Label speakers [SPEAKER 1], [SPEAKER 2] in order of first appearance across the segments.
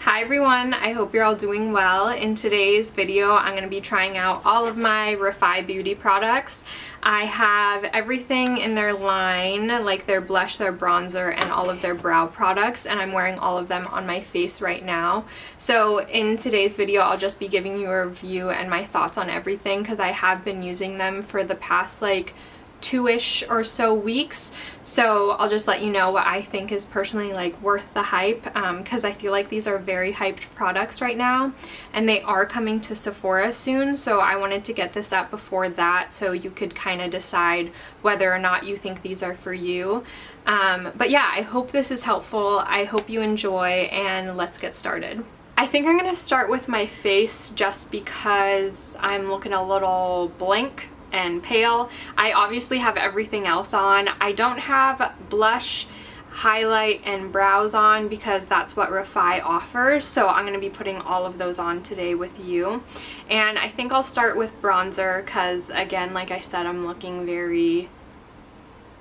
[SPEAKER 1] Hi everyone, I hope you're all doing well. In today's video, I'm going to be trying out all of my Refy Beauty products. I have everything in their line, like their blush, their bronzer, and all of their brow products, and I'm wearing all of them on my face right now. So in today's video, I'll just be giving you a review and my thoughts on everything because I have been using them for the past like 2-ish or so weeks, so I'll just let you know what I think is personally like worth the hype, because I feel like these are very hyped products right now and they are coming to Sephora soon, so I wanted to get this up before that so you could kind of decide whether or not you think these are for you. But yeah, I hope this is helpful. I hope you enjoy, and let's get started. I think I'm going to start with my face just because I'm looking a little blank and pale. I obviously have everything else on. I don't have blush, highlight, and brows on because that's what Refy offers, so I'm going to be putting all of those on today with you. And I think I'll start with bronzer because, again, like I said, I'm looking very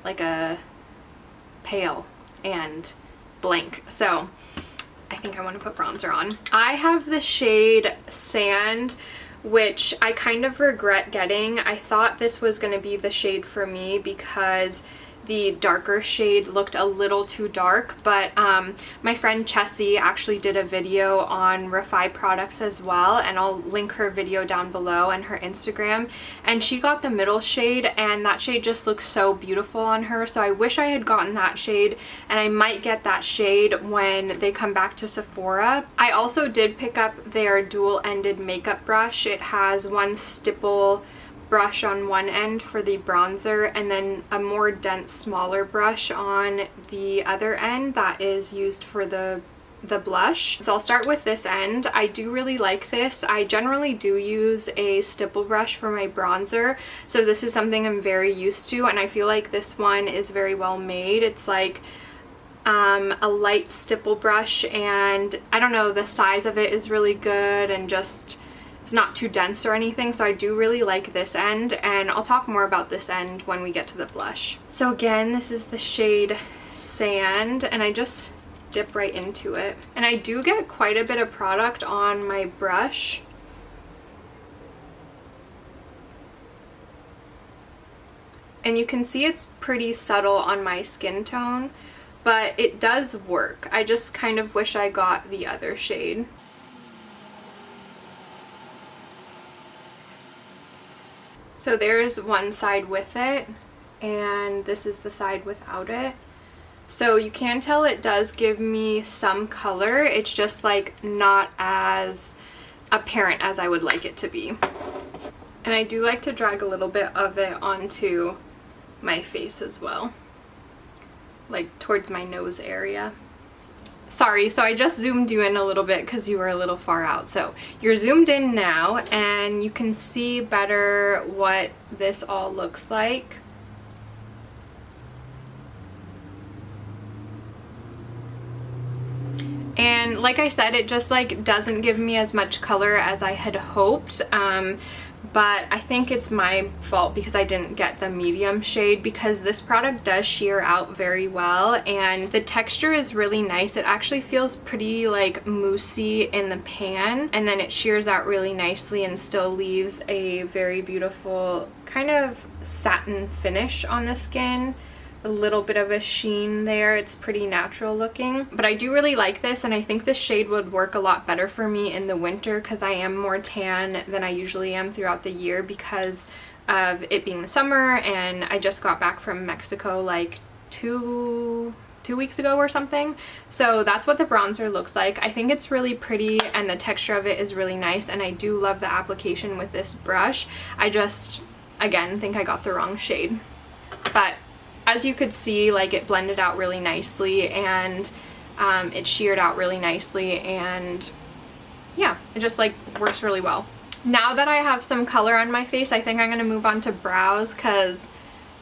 [SPEAKER 1] like a pale and blank, so I think I want to put bronzer on. I have the shade Sand, which I kind of regret getting. I thought this was going to be the shade for me because the darker shade looked a little too dark, but my friend Chessie actually did a video on Refy products as well, and I'll link her video down below and her Instagram, and she got the middle shade and that shade just looks so beautiful on her, so I wish I had gotten that shade, and I might get that shade when they come back to Sephora. I also did pick up their dual-ended makeup brush. It has one stipple brush on one end for the bronzer and then a more dense, smaller brush on the other end that is used for the blush. So I'll start with this end. I do really like this. I generally do use a stipple brush for my bronzer, so this is something I'm very used to, and I feel like this one is very well made. It's like a light stipple brush, and I don't know, the size of it is really good and just it's not too dense or anything, so I do really like this end, and I'll talk more about this end when we get to the blush. So again, this is the shade Sand, and I just dip right into it. And I do get quite a bit of product on my brush. And you can see it's pretty subtle on my skin tone, but it does work. I just kind of wish I got the other shade. So there's one side with it, and this is the side without it. So you can tell it does give me some color. It's just like not as apparent as I would like it to be. And I do like to drag a little bit of it onto my face as well, like towards my nose area. Sorry, so I just zoomed you in a little bit because you were a little far out. So you're zoomed in now and you can see better what this all looks like. And like I said, it just like doesn't give me as much color as I had hoped. But I think it's my fault because I didn't get the medium shade, because this product does sheer out very well and the texture is really nice. It actually feels pretty like moussey in the pan, and then it sheers out really nicely and still leaves a very beautiful kind of satin finish on the skin. A little bit of a sheen there. It's pretty natural looking, but I do really like this, and I think this shade would work a lot better for me in the winter because I am more tan than I usually am throughout the year because of it being the summer, and I just got back from Mexico like two weeks ago or something. So that's what the bronzer looks like. I think it's really pretty and the texture of it is really nice, and I do love the application with this brush. I just, again, think I got the wrong shade. But as you could see, like it blended out really nicely, and it sheared out really nicely, and yeah, it just like works really well. Now that I have some color on my face, I think I'm gonna move on to brows because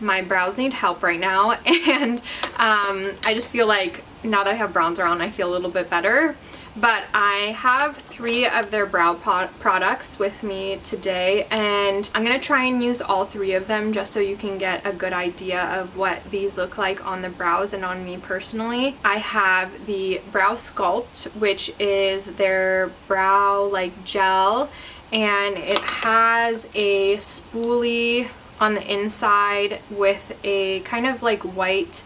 [SPEAKER 1] my brows need help right now, and I just feel like now that I have bronzer on, I feel a little bit better. But I have 3 of their brow products with me today, and I'm going to try and use all 3 of them just so you can get a good idea of what these look like on the brows and on me personally. I have the Brow Sculpt, which is their brow like gel, and it has a spoolie on the inside with a kind of like white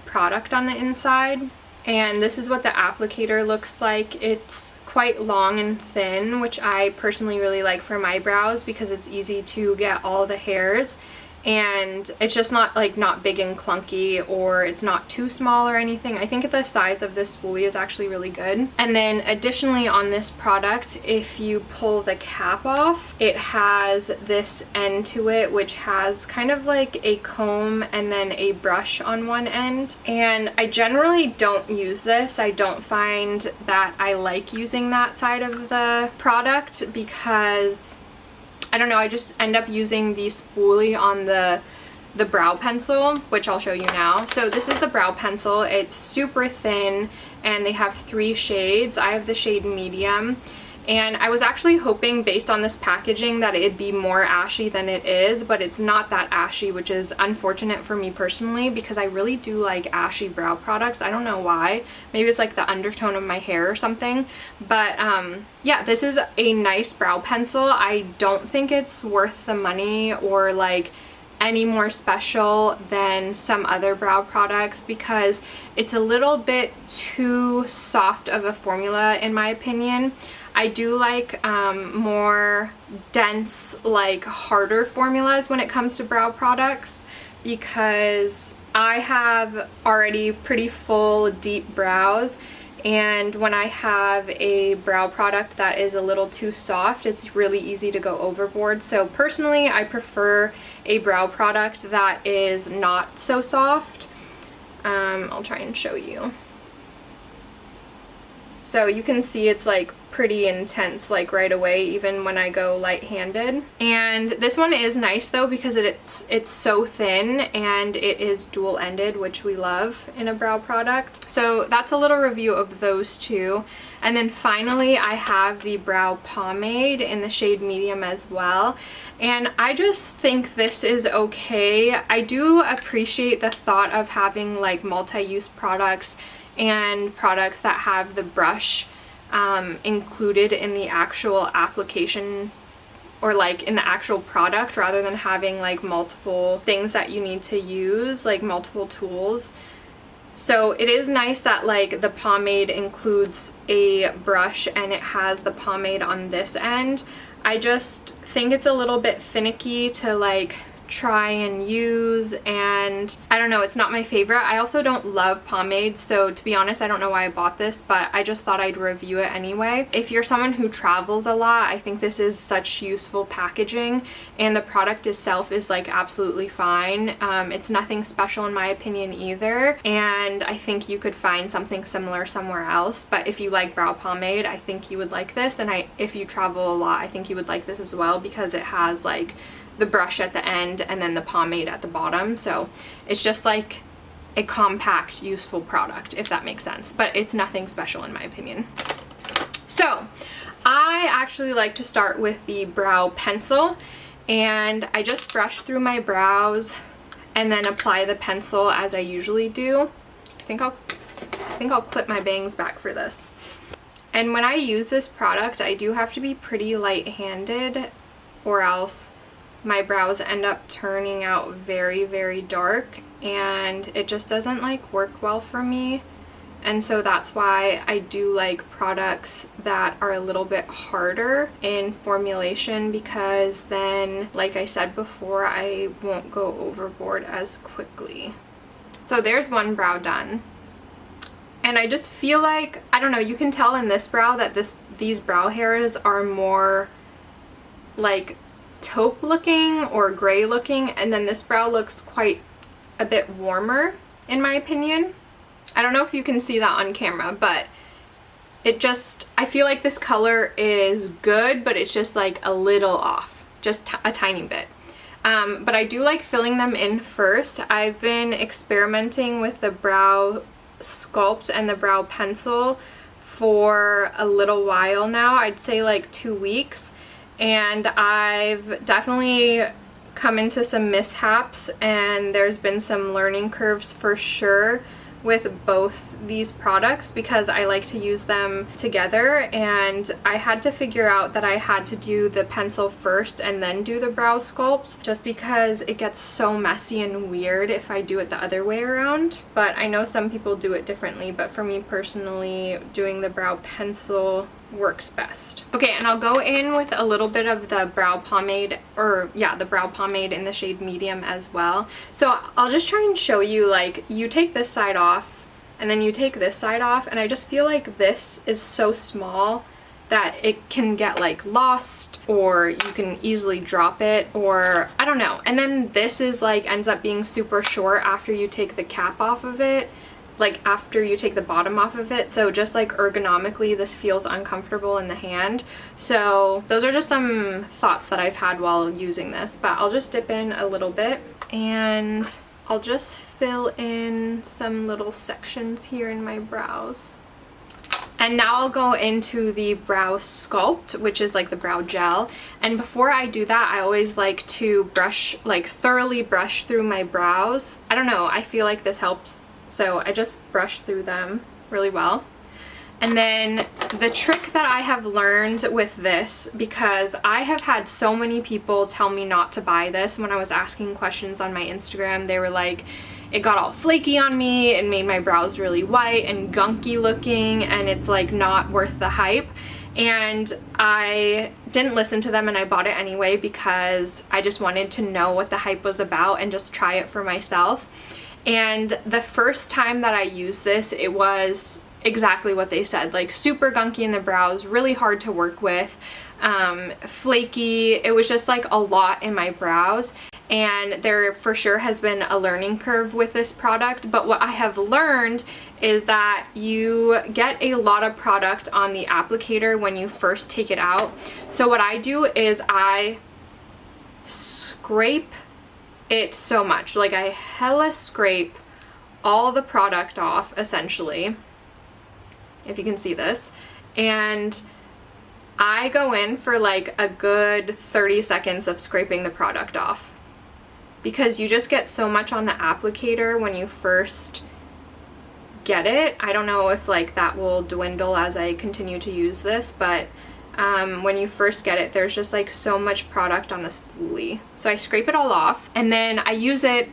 [SPEAKER 1] product on the inside. And this is what the applicator looks like. It's quite long and thin, which I personally really like for my brows because it's easy to get all the hairs, and it's just not big and clunky, or it's not too small or anything. I think the size of this spoolie is actually really good. And then additionally on this product, if you pull the cap off, it has this end to it which has kind of like a comb and then a brush on one end. And I generally don't use this. I don't find that I like using that side of the product because I don't know, I just end up using the spoolie on the brow pencil, which I'll show you now. So this is the brow pencil. It's super thin and they have 3 shades. I have the shade medium, and I was actually hoping based on this packaging that it'd be more ashy than it is, but it's not that ashy, which is unfortunate for me personally because I really do like ashy brow products. I don't know why. Maybe it's like the undertone of my hair or something. But yeah, this is a nice brow pencil. I don't think it's worth the money or like any more special than some other brow products because it's a little bit too soft of a formula in my opinion. I do like more dense, like harder formulas when it comes to brow products because I have already pretty full deep brows, and when I have a brow product that is a little too soft, it's really easy to go overboard. So personally, I prefer a brow product that is not so soft. I'll try and show you. So you can see it's like pretty intense like right away even when I go light-handed. And this one is nice though because it's so thin and it is dual-ended, which we love in a brow product. So that's a little review of those 2. And then finally I have the brow pomade in the shade medium as well, and I just think this is okay. I do appreciate the thought of having like multi-use products and products that have the brush included in the actual application or like in the actual product, rather than having like multiple things that you need to use, like multiple tools. So it is nice that like the pomade includes a brush and it has the pomade on this end. I just think it's a little bit finicky to like try and use, and I don't know, it's not my favorite. I also don't love pomade, so to be honest I don't know why I bought this, but I just thought I'd review it anyway. If you're someone who travels a lot, I think this is such useful packaging, and the product itself is like absolutely fine. It's nothing special in my opinion either, and I think you could find something similar somewhere else. But if you like brow pomade, I think you would like this, and if you travel a lot, I think you would like this as well because it has like the brush at the end and then the pomade at the bottom. So it's just like a compact, useful product, if that makes sense. But it's nothing special in my opinion. So I actually like to start with the brow pencil, and I just brush through my brows and then apply the pencil as I usually do. I think I'll clip my bangs back for this. And when I use this product, I do have to be pretty light-handed or else my brows end up turning out very, very dark, and it just doesn't like work well for me. And so that's why I do like products that are a little bit harder in formulation, because then, like I said before, I won't go overboard as quickly. So there's one brow done. And I just feel like, I don't know, you can tell in this brow that these brow hairs are more like taupe looking or gray looking, and then this brow looks quite a bit warmer in my opinion. I don't know if you can see that on camera, but it just, I feel like this color is good, but it's just like a little off, just a tiny bit. But I do like filling them in first. I've been experimenting with the brow Sculpt and the brow pencil for a little while now. I'd say like 2 weeks, and I've definitely come into some mishaps, and there's been some learning curves for sure with both these products because I like to use them together, and I had to figure out that I had to do the pencil first and then do the brow sculpt, just because it gets so messy and weird if I do it the other way around. But I know some people do it differently, but for me personally, doing the brow pencil works best. Okay, and I'll go in with a little bit of the brow pomade, or yeah, the brow pomade in the shade medium as well. So I'll just try and show you, like, you take this side off and then you take this side off, and I just feel like this is so small that it can get like lost, or you can easily drop it, or I don't know. And then this is like ends up being super short after you take the cap off of it, like after you take the bottom off of it. So just like ergonomically, this feels uncomfortable in the hand. So those are just some thoughts that I've had while using this, but I'll just dip in a little bit and I'll just fill in some little sections here in my brows. And now I'll go into the brow sculpt, which is like the brow gel. And before I do that, I always like to brush, like thoroughly brush through my brows. I don't know, I feel like this helps. So I just brush through them really well. And then the trick that I have learned with this, because I have had so many people tell me not to buy this when I was asking questions on my Instagram. They were like, it got all flaky on me and made my brows really white and gunky looking, and it's like not worth the hype. And I didn't listen to them and I bought it anyway because I just wanted to know what the hype was about and just try it for myself. And the first time that I used this, it was exactly what they said, like super gunky in the brows, really hard to work with, flaky. It was just like a lot in my brows, and there for sure has been a learning curve with this product. But what I have learned is that you get a lot of product on the applicator when you first take it out. So what I do is I scrape it so much, like I hella scrape all the product off essentially, if you can see this, and I go in for like a good 30 seconds of scraping the product off, because you just get so much on the applicator when you first get it. I don't know if like that will dwindle as I continue to use this, but when you first get it, there's just like so much product on the spoolie. So I scrape it all off, and then I use it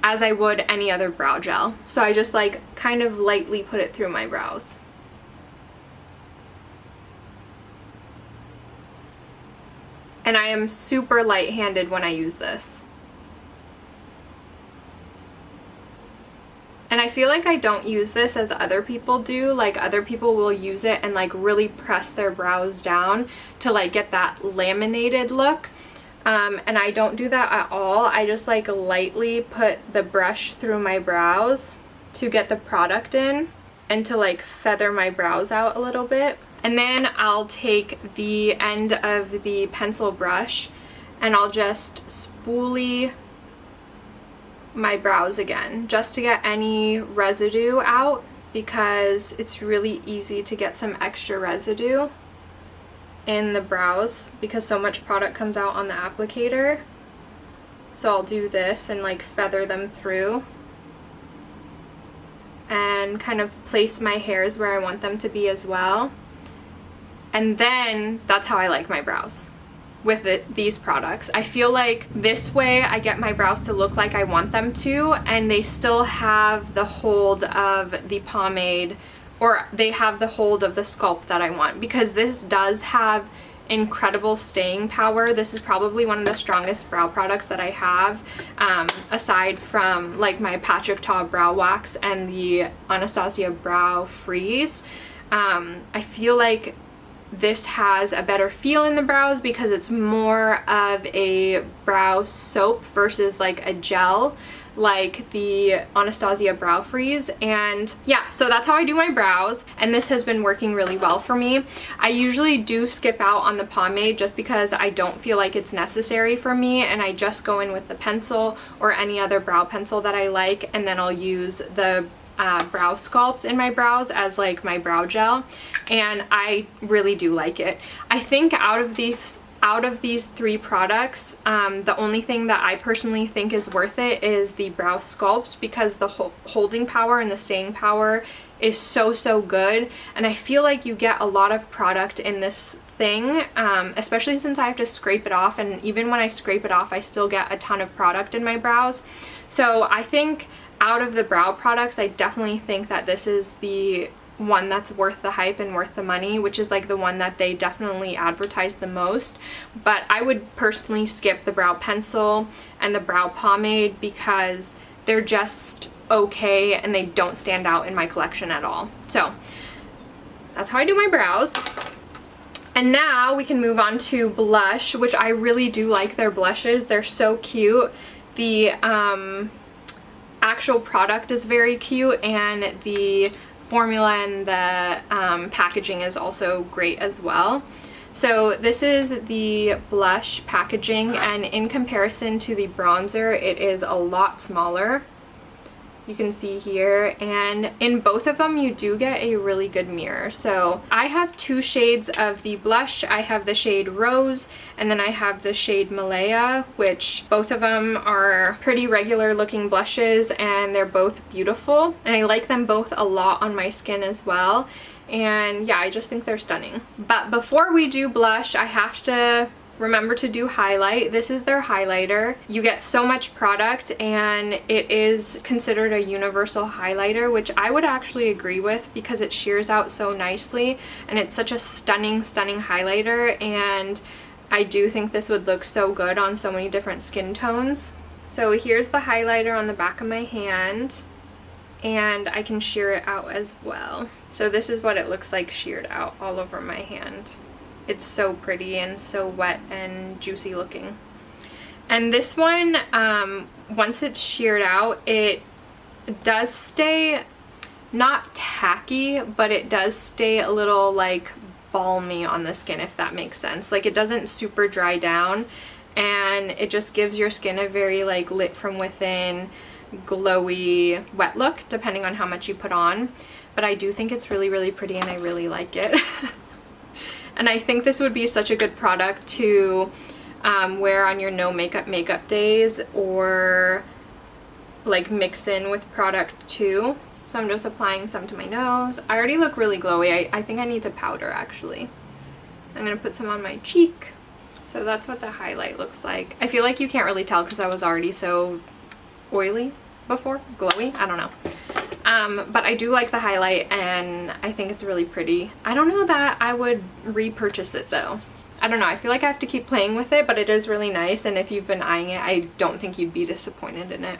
[SPEAKER 1] as I would any other brow gel. So I just like kind of lightly put it through my brows. And I am super light-handed when I use this. And I feel like I don't use this as other people do. Like other people will use it and like really press their brows down to like get that laminated look. And I don't do that at all. I just like lightly put the brush through my brows to get the product in and to like feather my brows out a little bit. And then I'll take the end of the pencil brush and I'll just spoolie my brows again, just to get any residue out, because it's really easy to get some extra residue in the brows because so much product comes out on the applicator. So I'll do this and like feather them through and kind of place my hairs where I want them to be as well. And then that's how I like my brows with these products. I feel like this way I get my brows to look like I want them to, and they still have the hold of the pomade, or they have the hold of the sculpt that I want, because this does have incredible staying power. This is probably one of the strongest brow products that I have, aside from like my Patrick Ta brow wax and the Anastasia brow freeze. I feel like this has a better feel in the brows because it's more of a brow soap versus like a gel like the Anastasia brow freeze. And yeah, so that's how I do my brows, and this has been working really well for me. I usually do skip out on the pomade just because I don't feel like it's necessary for me, and I just go in with the pencil or any other brow pencil that I like, and then I'll use the brow sculpt in my brows as like my brow gel, and I really do like it. I think out of these three products, the only thing that I personally think is worth it is the brow sculpt, because the holding power and the staying power is so good, and I feel like you get a lot of product in this thing, especially since I have to scrape it off, and even when I scrape it off I still get a ton of product in my brows. So I think out of the brow products, I definitely think that this is the one that's worth the hype and worth the money, which is like the one that they definitely advertise the most. But I would personally skip the brow pencil and the brow pomade because they're just okay and they don't stand out in my collection at all. So that's how I do my brows. And now we can move on to blush, which I really do like their blushes. They're so cute. The actual product is very cute, and the formula and the packaging is also great as well. So this is the blush packaging, and in comparison to the bronzer, it is a lot smaller. You can see here, and in both of them you do get a really good mirror. So I have two shades of the blush. I have the shade Rose, and then I have the shade Malaya, which both of them are pretty regular looking blushes, and they're both beautiful, and I like them both a lot on my skin as well. And yeah, I just think they're stunning. But before we do blush, I have to remember to do highlight. This is their highlighter. You get so much product, and it is considered a universal highlighter, which I would actually agree with because it shears out so nicely, and it's such a stunning highlighter, and I do think this would look so good on so many different skin tones. So here's the highlighter on the back of my hand, and I can shear it out as well. So this is what it looks like sheared out all over my hand. It's so pretty and so wet and juicy looking. And this one, once it's sheared out, it does stay not tacky, but it does stay a little like balmy on the skin, if that makes sense. Like, it doesn't super dry down, and it just gives your skin a very like lit from within, glowy, wet look, depending on how much you put on. But I do think it's really pretty, and I really like it. And I think this would be such a good product to wear on your no makeup days, or like mix in with product too. So I'm just applying some to my nose. I already look really glowy. I think I need to powder actually. I'm gonna put some on my cheek. So that's what the highlight looks like. I feel like you can't really tell because I was already so oily before, glowy, I don't know. But I do like the highlight, and I think it's really pretty. I don't know that I would repurchase it though. I don't know, I feel like I have to keep playing with it, but it is really nice, and if you've been eyeing it, I don't think you'd be disappointed in it.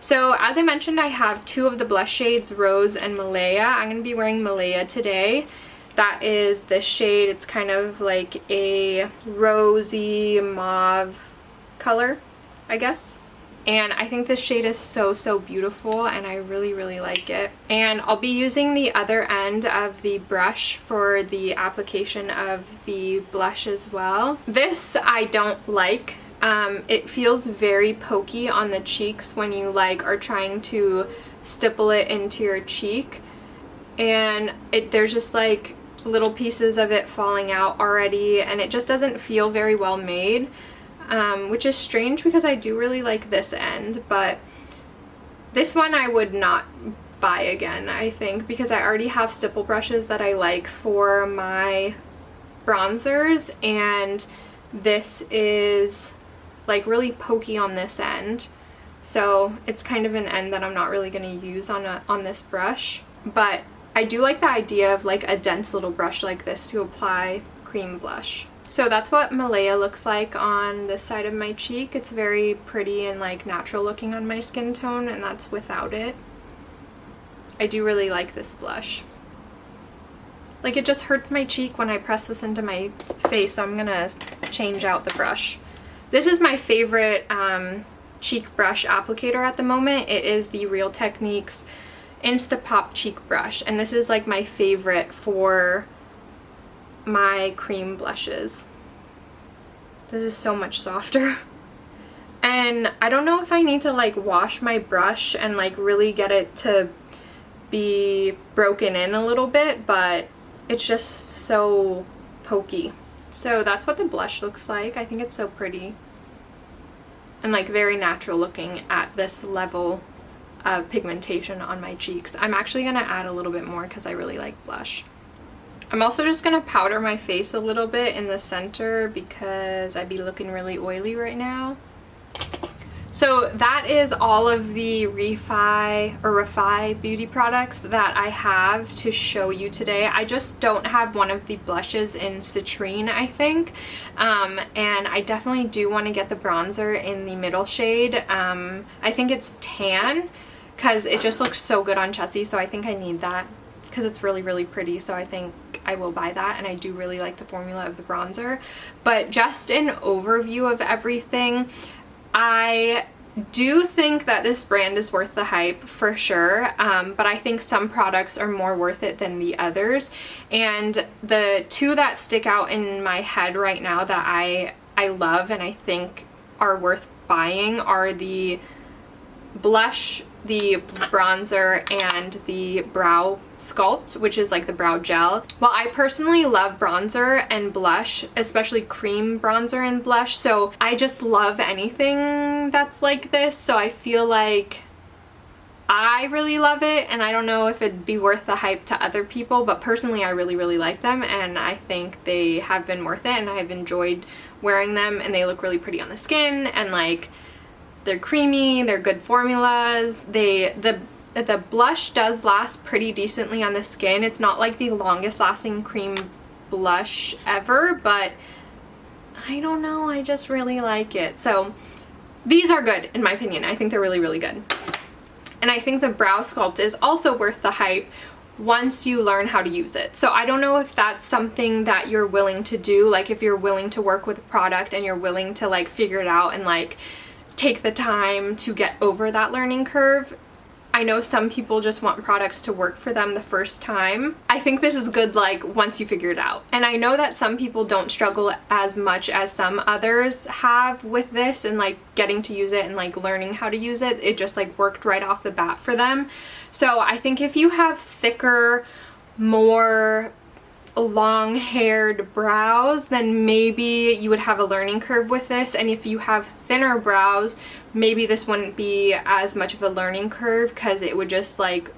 [SPEAKER 1] So as I mentioned, I have two of the blush shades, Rose and Malaya. I'm going to be wearing Malaya today. That is this shade. It's kind of like a rosy mauve color, I guess. And I think this shade is so beautiful, and I really like it. And I'll be using the other end of the brush for the application of the blush as well. This I don't like. It feels very pokey on the cheeks when you like are trying to stipple it into your cheek, and there's just like little pieces of it falling out already, and it just doesn't feel very well made. Which is strange because I do really like this end, but this one I would not buy again, I think, because I already have stipple brushes that I like for my bronzers, and this is like really pokey on this end, so it's kind of an end that I'm not really going to use on this brush. But I do like the idea of like a dense little brush like this to apply cream blush. So that's what Malaya looks like on this side of my cheek. It's very pretty and like natural looking on my skin tone, and that's without it. I do really like this blush. Like, it just hurts my cheek when I press this into my face, so I'm gonna change out the brush. This is my favorite cheek brush applicator at the moment. It is the Real Techniques Instapop cheek brush, and this is like my favorite for my cream blushes. This is so much softer. And I don't know if I need to like wash my brush and like really get it to be broken in a little bit, but it's just so pokey. So that's what the blush looks like. I think it's so pretty and like very natural looking at this level of pigmentation on my cheeks. I'm actually gonna add a little bit more because I really like blush. I'm also just gonna powder my face a little bit in the center because I'd be looking really oily right now. So that is all of the Refy Beauty products that I have to show you today. I just don't have one of the blushes in Citrine, I think. And I definitely do want to get the bronzer in the middle shade. I think it's tan because it just looks so good on Chessie, so I think I need that because it's really, really pretty. So I think I will buy that, and I do really like the formula of the bronzer. But just an overview of everything, I do think that this brand is worth the hype for sure, but I think some products are more worth it than the others. And the two that stick out in my head right now that I love and I think are worth buying are the blush, the bronzer, and the brow sculpt, which is like the brow gel. Well, I personally love bronzer and blush, especially cream bronzer and blush, so I just love anything that's like this. So I feel like I really love it, and I don't know if it'd be worth the hype to other people, but personally I really, really like them, and I think they have been worth it, and I've enjoyed wearing them, and they look really pretty on the skin, and like they're creamy, they're good formulas. The blush does last pretty decently on the skin. It's not like the longest lasting cream blush ever, but I don't know, I just really like it. So these are good in my opinion. I think they're really, really good. And I think the brow sculpt is also worth the hype once you learn how to use it. So I don't know if that's something that you're willing to do, like if you're willing to work with a product and you're willing to like figure it out and like take the time to get over that learning curve. I know some people just want products to work for them the first time. I think this is good like once you figure it out. And I know that some people don't struggle as much as some others have with this and like getting to use it and like learning how to use it. It just like worked right off the bat for them. So I think if you have thicker, more long-haired brows, then maybe you would have a learning curve with this, and if you have thinner brows, maybe this wouldn't be as much of a learning curve because it would just like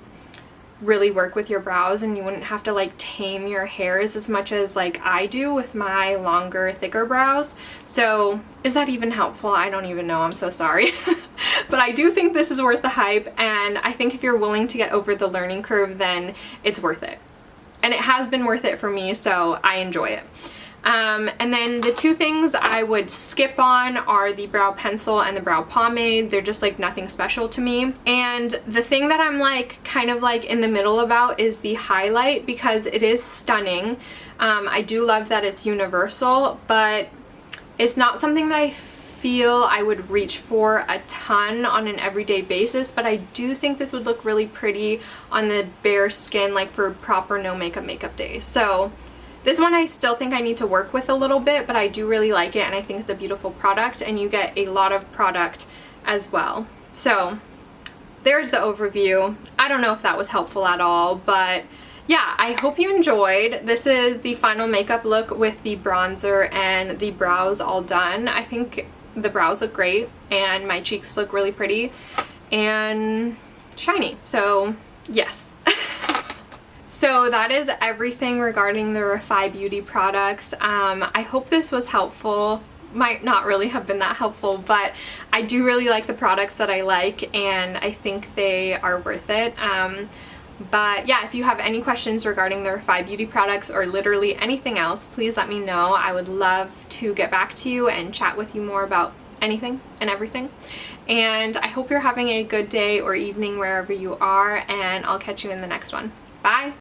[SPEAKER 1] really work with your brows and you wouldn't have to like tame your hairs as much as like I do with my longer, thicker brows. So is that even helpful? I don't even know, I'm so sorry. But I do think this is worth the hype, and I think if you're willing to get over the learning curve, then it's worth it. And it has been worth it for me, so I enjoy it. And then the two things I would skip on are the brow pencil and the brow pomade. They're just like nothing special to me. And the thing that I'm like kind of like in the middle about is the highlight, because it is stunning. I do love that it's universal, but it's not something that I feel I would reach for a ton on an everyday basis, but I do think this would look really pretty on the bare skin, like for proper no makeup days. So this one I still think I need to work with a little bit, but I do really like it and I think it's a beautiful product, and you get a lot of product as well. So there's the overview. I don't know if that was helpful at all, but yeah, I hope you enjoyed. This is the final makeup look with the bronzer and the brows all done. I think the brows look great and my cheeks look really pretty and shiny, so yes. So that is everything regarding the Refy Beauty products. I hope this was helpful. Might not really have been that helpful, but I do really like the products that I like, and I think they are worth it. But yeah, if you have any questions regarding the Refy Beauty products or literally anything else, please let me know. I would love to get back to you and chat with you more about anything and everything. And I hope you're having a good day or evening wherever you are, and I'll catch you in the next one. Bye!